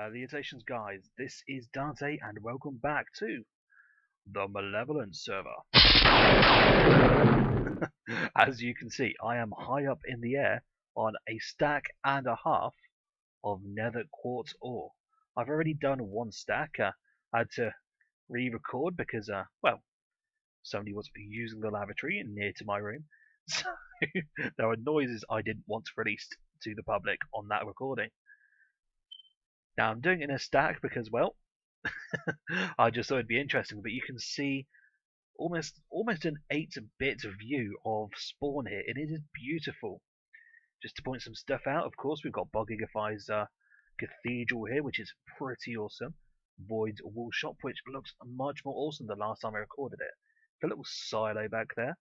Salutations guys, this is Dante and welcome back to the Malevolence server. As you can see, I am high up in the air on a stack and a half of nether quartz ore. I've already done one stack. I had to re-record because, well, somebody was using the lavatory near to my room. So there are noises I didn't want released to the public on that recording. Now I'm doing it in a stack because, well, I just thought it'd be interesting. But you can see almost an 8-bit view of spawn here, and it is beautiful. Just to point some stuff out, of course, we've got Bogigify's cathedral here, which is pretty awesome. Void's wool shop, which looks much more awesome than last time I recorded it. A little silo back there.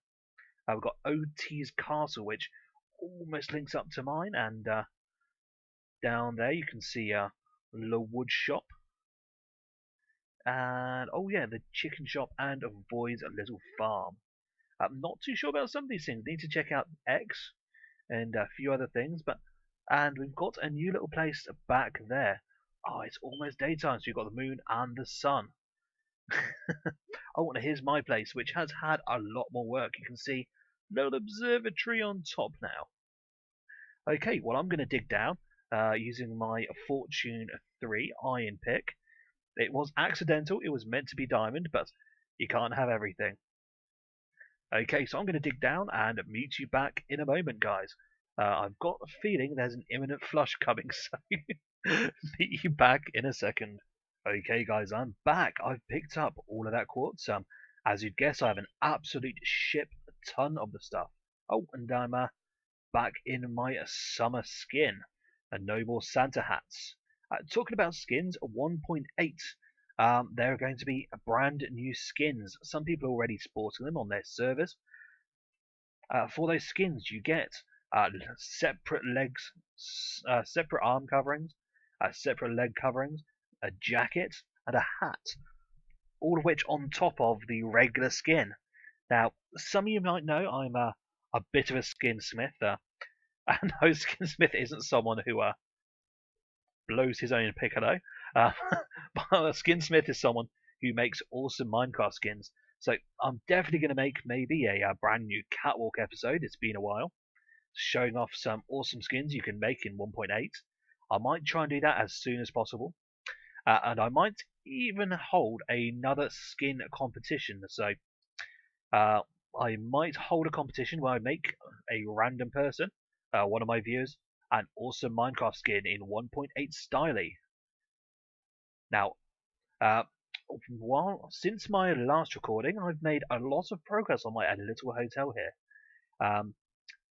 We've got OT's castle, which almost links up to mine, and down there you can see the wood shop, and oh yeah, the chicken shop and Void's little farm. I'm not too sure about some of these things. Need to check out X and a few other things, and we've got a new little place back there. Oh, it's almost daytime, so you've got the moon and the sun. Oh, and here's my place, which has had a lot more work. You can see little observatory on top now. Okay, well, I'm going to dig down using my Fortune 3 iron pick. It was accidental, it was meant to be diamond, but you can't have everything. Okay, so I'm going to dig down and meet you back in a moment, guys. I've got a feeling there's an imminent flush coming, so meet you back in a second. Okay, guys, I'm back. I've picked up all of that quartz. As you'd guess, I have an absolute ship ton of the stuff. Oh, and I'm back in my summer skin. And no more Santa hats. Talking about skins, 1.8. There are going to be brand new skins. Some people are already sporting them on their servers. For those skins, you get separate legs, separate arm coverings, separate leg coverings, a jacket, and a hat. All of which on top of the regular skin. Now, some of you might know I'm a bit of a skinsmith. And no, skinsmith isn't someone who blows his own piccolo. But a skinsmith is someone who makes awesome Minecraft skins. So I'm definitely going to make maybe a brand new catwalk episode. It's been a while, showing off some awesome skins you can make in 1.8. I might try and do that as soon as possible, and I might even hold another skin competition. So I might hold a competition where I make a random person, one of my viewers, an awesome Minecraft skin in 1.8 styly. Now, since my last recording, I've made a lot of progress on my little hotel here.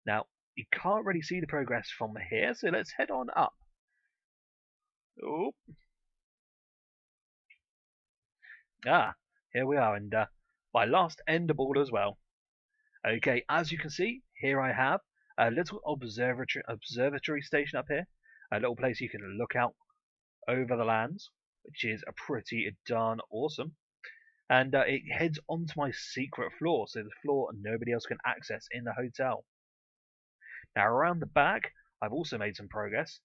Now, you can't really see the progress from here, so let's head on up. Oh. Here we are, and my last ender ball as well. Okay, as you can see, here I have a little observatory station up here, a little place you can look out over the lands, which is a pretty darn awesome. And it heads onto my secret floor, so the floor nobody else can access in the hotel. Now around the back, I've also made some progress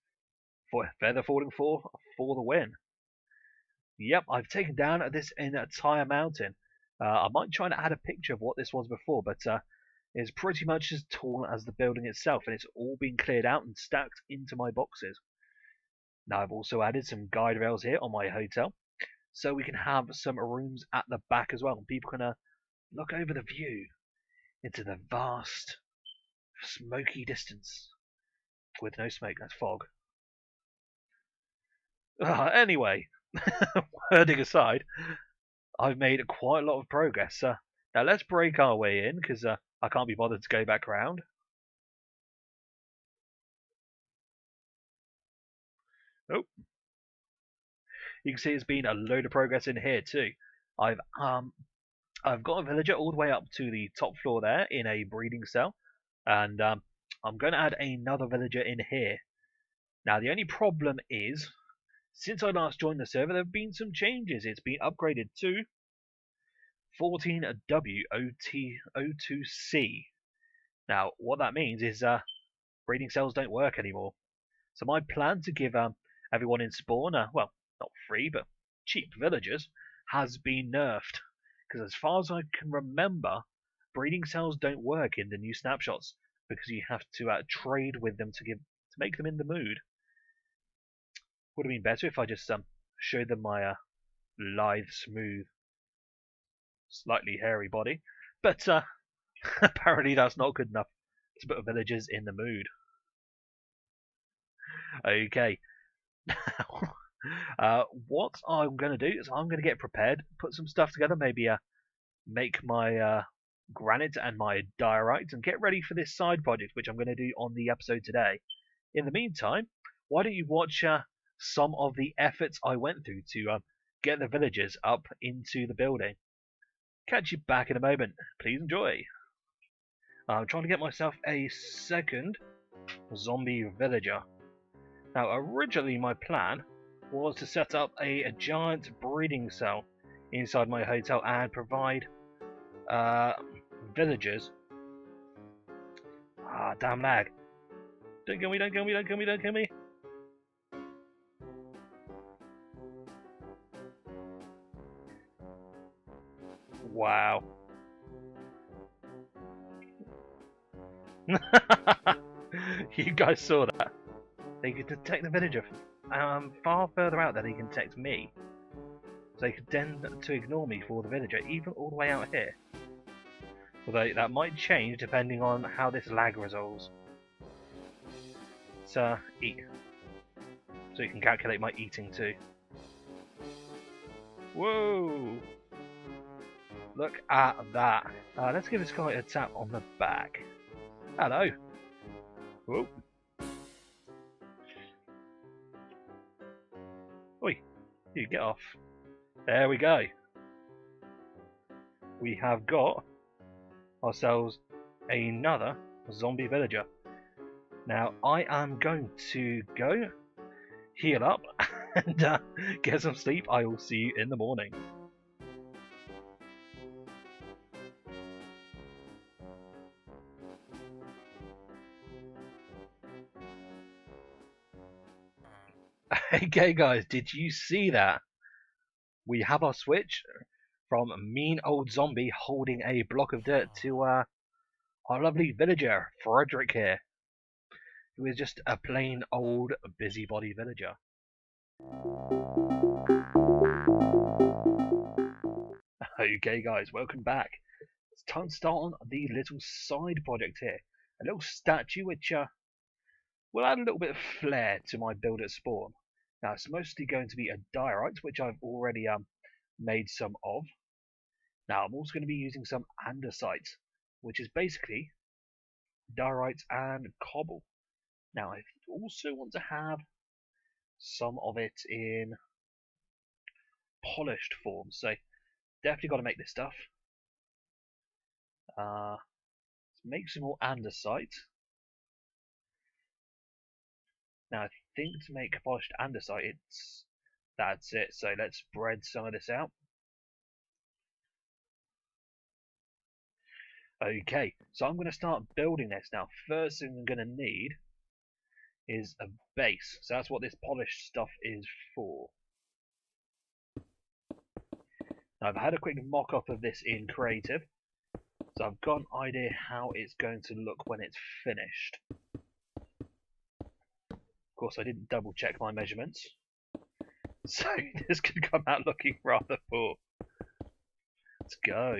for Feather Falling for the win. Yep, I've taken down this entire mountain. I might try and add a picture of what this was before, but it's pretty much as tall as the building itself, and it's all been cleared out and stacked into my boxes. Now I've also added some guide rails here on my hotel, so we can have some rooms at the back as well, and people can look over the view into the vast, smoky distance. With no smoke, that's fog. Anyway, wording aside, I've made quite a lot of progress. Now let's break our way in, because I can't be bothered to go back round. Oh, you can see there's been a load of progress in here too. I've got a villager all the way up to the top floor there in a breeding cell, and I'm going to add another villager in here. Now the only problem is, since I last joined the server, there have been some changes. It's been upgraded to 14WOT02C. Now, what that means is breeding cells don't work anymore. So my plan to give everyone in spawn, well, not free, but cheap villagers, has been nerfed. Because as far as I can remember, breeding cells don't work in the new snapshots because you have to trade with them to make them in the mood. Would have been better if I just showed them my lithe, smooth, slightly hairy body, but apparently that's not good enough to put villagers in the mood. Okay, what I'm going to do is I'm going to get prepared, put some stuff together, maybe make my granite and my diorite, and get ready for this side project, which I'm going to do on the episode today. In the meantime, why don't you watch some of the efforts I went through to get the villagers up into the building. Catch you back in a moment. Please enjoy. I'm trying to get myself a second zombie villager. Now, originally my plan was to set up a giant breeding cell inside my hotel and provide villagers. Damn lag. Don't kill me, don't kill me, don't kill me, don't kill me. Wow. You guys saw that. They could detect the villager far further out than they can detect me. So they could tend to ignore me for the villager, even all the way out here. Although that might change depending on how this lag resolves. So, eat. So you can calculate my eating too. Whoa! Look at that. Let's give this guy a tap on the back. Hello. Whoa. Oi, you get off. There we go. We have got ourselves another zombie villager. Now I am going to go heal up and get some sleep. I will see you in the morning. Okay guys, did you see that? We have our switch from mean old zombie holding a block of dirt to our lovely villager, Frederick here, who is just a plain old busybody villager. Okay guys, welcome back. It's time to start on the little side project here. A little statue which will add a little bit of flair to my build at spawn. Now it's mostly going to be a diorite, which I've already made some of. Now I'm also going to be using some andesite, which is basically diorite and cobble. Now I also want to have some of it in polished form, so definitely got to make this stuff. Let's make some more andesite. Now I think to make polished andesite, that's it. So let's spread some of this out. Okay, so I'm going to start building this now. First thing I'm going to need is a base. So that's what this polished stuff is for. Now I've had a quick mock-up of this in Creative, so I've got an idea how it's going to look when it's finished. Of course, I didn't double check my measurements, so this could come out looking rather poor. Let's go.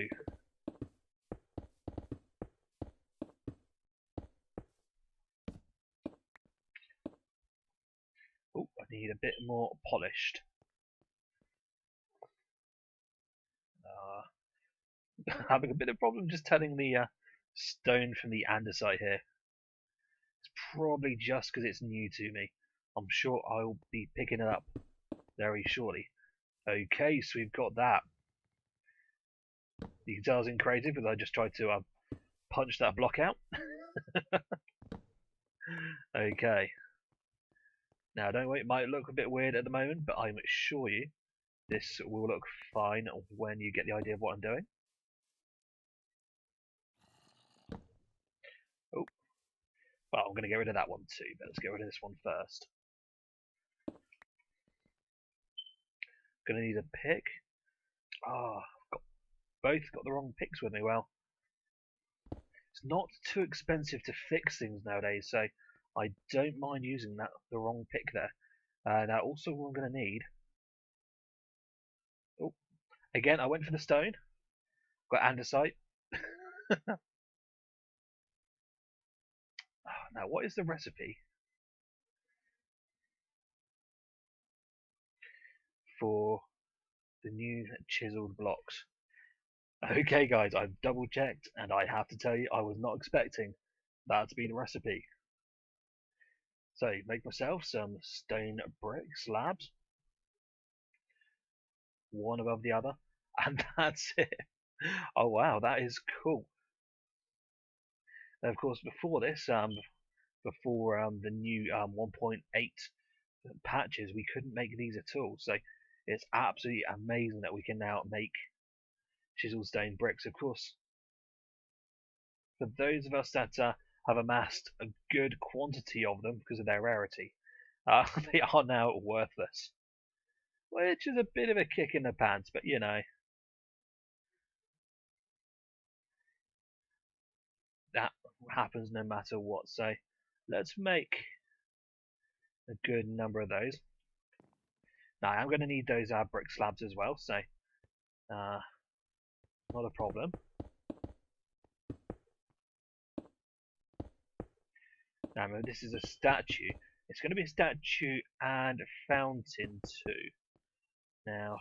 Oh, I need a bit more polished. Having a bit of problem just telling the stone from the andesite here. It's probably just because it's new to me. I'm sure I'll be picking it up very shortly. Okay, so we've got that. You can tell I was in Creative because I just tried to punch that block out. Okay. Now, don't worry, it might look a bit weird at the moment, but I assure you this will look fine when you get the idea of what I'm doing. Oh, well, I'm going to get rid of that one too, but let's get rid of this one first. Gonna need a pick. Ah, both got the wrong picks with me. Well, it's not too expensive to fix things nowadays, so I don't mind using the wrong pick there. Now, also what I'm gonna need. Oh, again, I went for the stone. Got andesite. Now, what is the recipe for the new chiseled blocks? Okay, guys, I've double checked, and I have to tell you, I was not expecting that to be the recipe. So, make myself some stone brick slabs, one above the other, and that's it. Oh wow, that is cool. And of course, before this, before the new 1.8 patches, we couldn't make these at all. So it's absolutely amazing that we can now make chiseled stone bricks. Of course, for those of us that have amassed a good quantity of them because of their rarity, they are now worthless, which is a bit of a kick in the pants. But you know, that happens no matter what. So let's make a good number of those. Now I'm going to need those brick slabs as well, so not a problem. Now remember, this is a statue. It's going to be a statue and a fountain too. Now,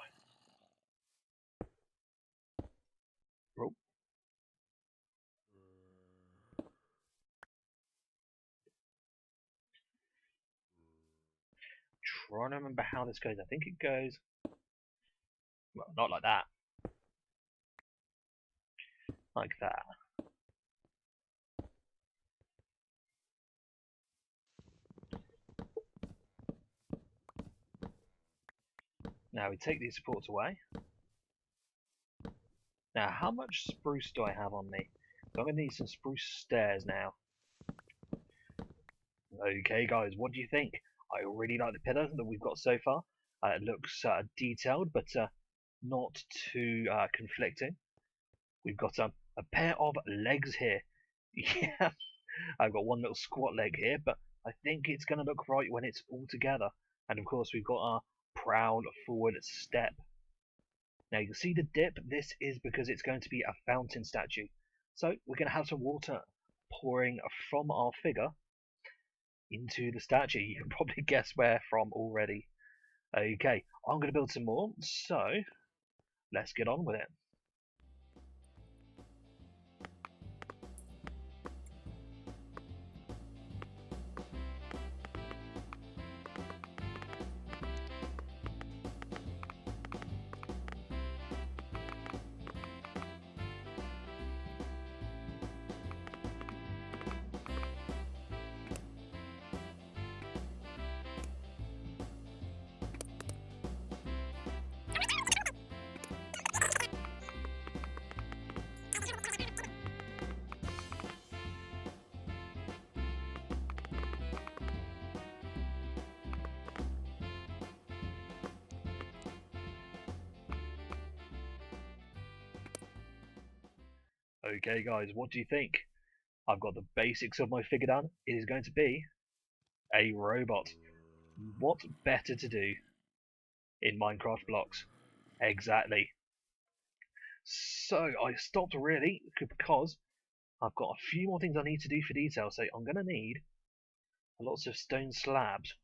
oh. Trying to remember how this goes. I think it goes, well, not like that. Like that. Now we take these supports away. Now, how much spruce do I have on me? So I'm going to need some spruce stairs now. Okay, guys, what do you think? I really like the pillar that we've got so far. It looks detailed, but not too conflicting. We've got a pair of legs here. Yeah, I've got one little squat leg here, but I think it's going to look right when it's all together. And of course, we've got our proud forward step. Now you can see the dip. This is because it's going to be a fountain statue. So we're going to have some water pouring from our figure into the statue. You can probably guess where from already. Okay, I'm going to build some more, so let's get on with it. Okay guys, what do you think? I've got the basics of my figure done. It is going to be a robot. What better to do in Minecraft blocks? Exactly. So I stopped really because I've got a few more things I need to do for detail. So I'm going to need lots of stone slabs.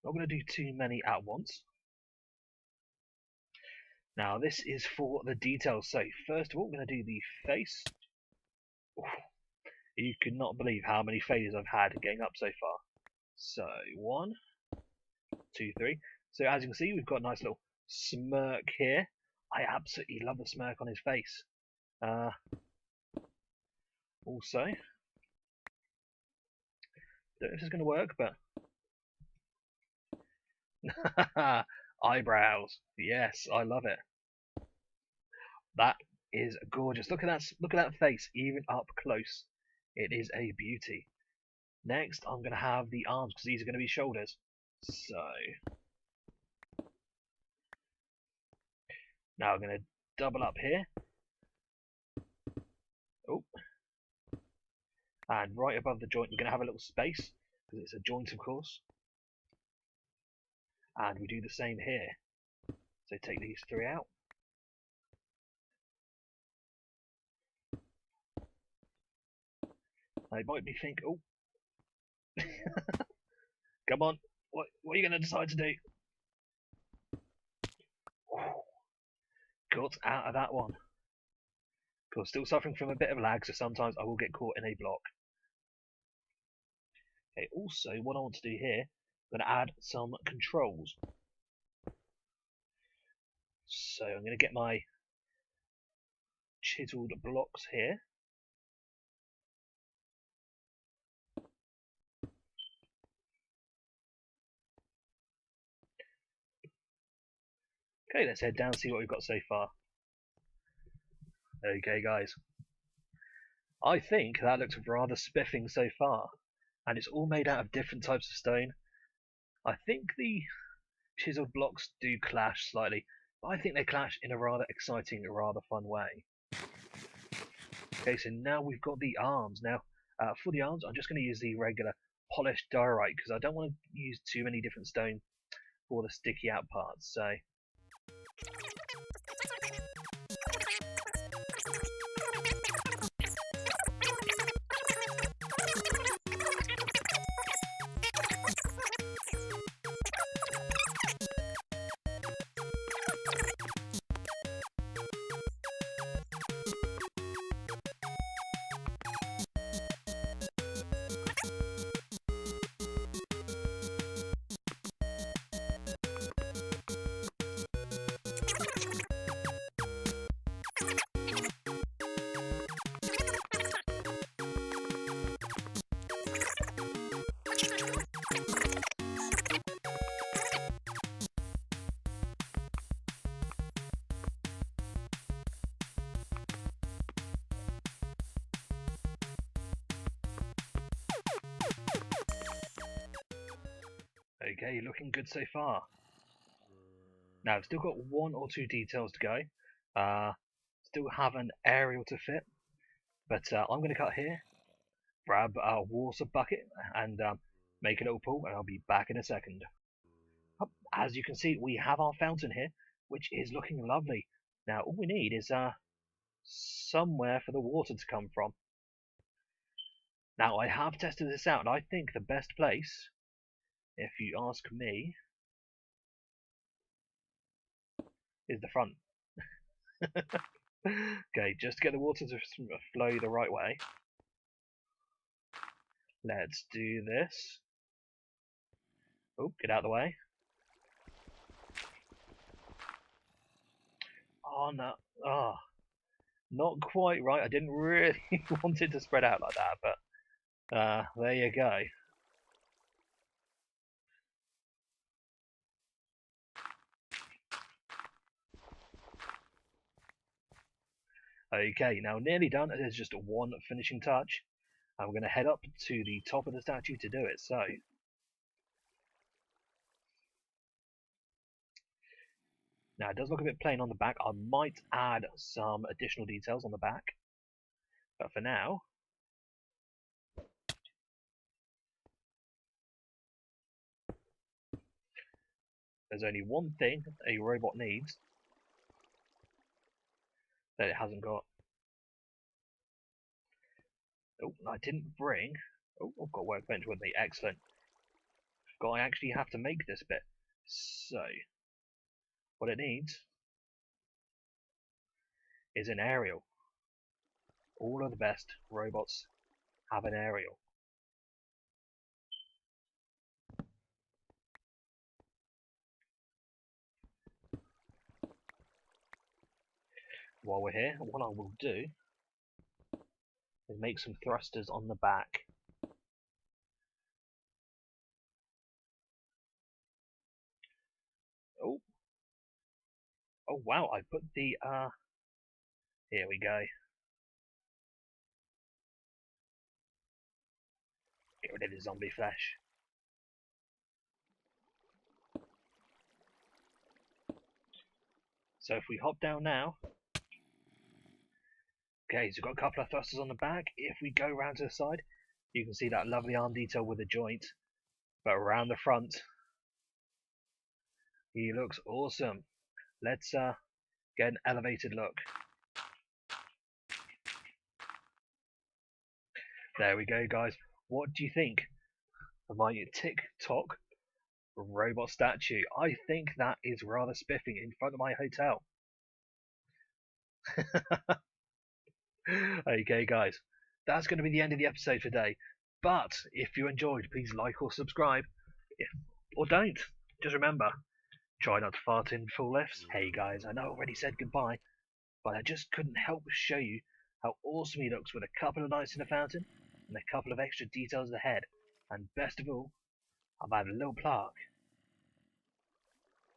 Not going to do too many at once. Now this is for the details. So first of all, we're going to do the face. Oof. You could not believe how many failures I've had getting up so far. So 1, 2, 3. So as you can see, we've got a nice little smirk here. I absolutely love the smirk on his face. Also, don't know if it's going to work, but eyebrows. Yes, I love it. That is gorgeous. Look at that! Look at that face, even up close. It is a beauty. Next, I'm going to have the arms because these are going to be shoulders. So Now I'm going to double up here. Oh. And right above the joint, we're going to have a little space, because it's a joint, of course. And we do the same here. So take these three out. Now you might be thinking, oh, come on, what are you going to decide to do? Got out of that one. Of course, still suffering from a bit of lag, so sometimes I will get caught in a block. Okay, also, what I want to do here, I'm going to add some controls. So I'm going to get my chiseled blocks here. Okay, let's head down and see what we've got so far. Okay, guys. I think that looks rather spiffing so far. And it's all made out of different types of stone. I think the chiseled blocks do clash slightly, but I think they clash in a rather exciting, rather fun way. Okay, so now we've got the arms. Now, for the arms, I'm just going to use the regular polished diorite because I don't want to use too many different stone for the sticky out parts. So. Okay, looking good so far. Now, I've still got one or two details to go. Still have an aerial to fit, but I'm going to cut here, grab a water bucket, and make a little pool, and I'll be back in a second. As you can see, we have our fountain here, which is looking lovely. Now, all we need is somewhere for the water to come from. Now, I have tested this out, and I think the best place, if you ask me, is the front. Okay, just to get the water to flow the right way. Let's do this. Oh, get out of the way. Oh no, oh, not quite right. I didn't really want it to spread out like that, but there you go. Okay, now nearly done. There's just one finishing touch. I'm going to head up to the top of the statue to do it. So, now it does look a bit plain on the back. I might add some additional details on the back, but for now, there's only one thing a robot needs that it hasn't got. Oh, I didn't bring. Oh, I've got a workbench with me. Excellent. I actually have to make this bit. So, what it needs is an aerial. All of the best robots have an aerial. While we're here, what I will do is make some thrusters on the back. Oh, oh wow! I put the Here we go. Get rid of the zombie flesh. So if we hop down now, okay, so we've got a couple of thrusters on the back. If we go round to the side, you can see that lovely arm detail with a joint. But around the front, he looks awesome. Let's get an elevated look. There we go, guys. What do you think of my TikTok robot statue? I think that is rather spiffing in front of my hotel. Okay, guys, that's going to be the end of the episode today. But if you enjoyed, please like or subscribe. Or don't. Just remember, try not to fart in full lifts. Hey guys, I know I already said goodbye, but I just couldn't help but show you how awesome he looks with a couple of lights in the fountain and a couple of extra details ahead. And best of all, I've added a little plaque.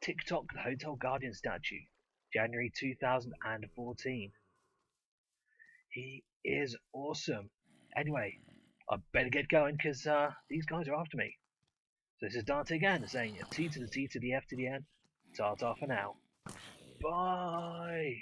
TikTok the Hotel Guardian statue, January 2014. He is awesome. Anyway, I better get going because these guys are after me. So this is Dante again saying a T to the T to the F to the N. Ta-ta for now. Bye!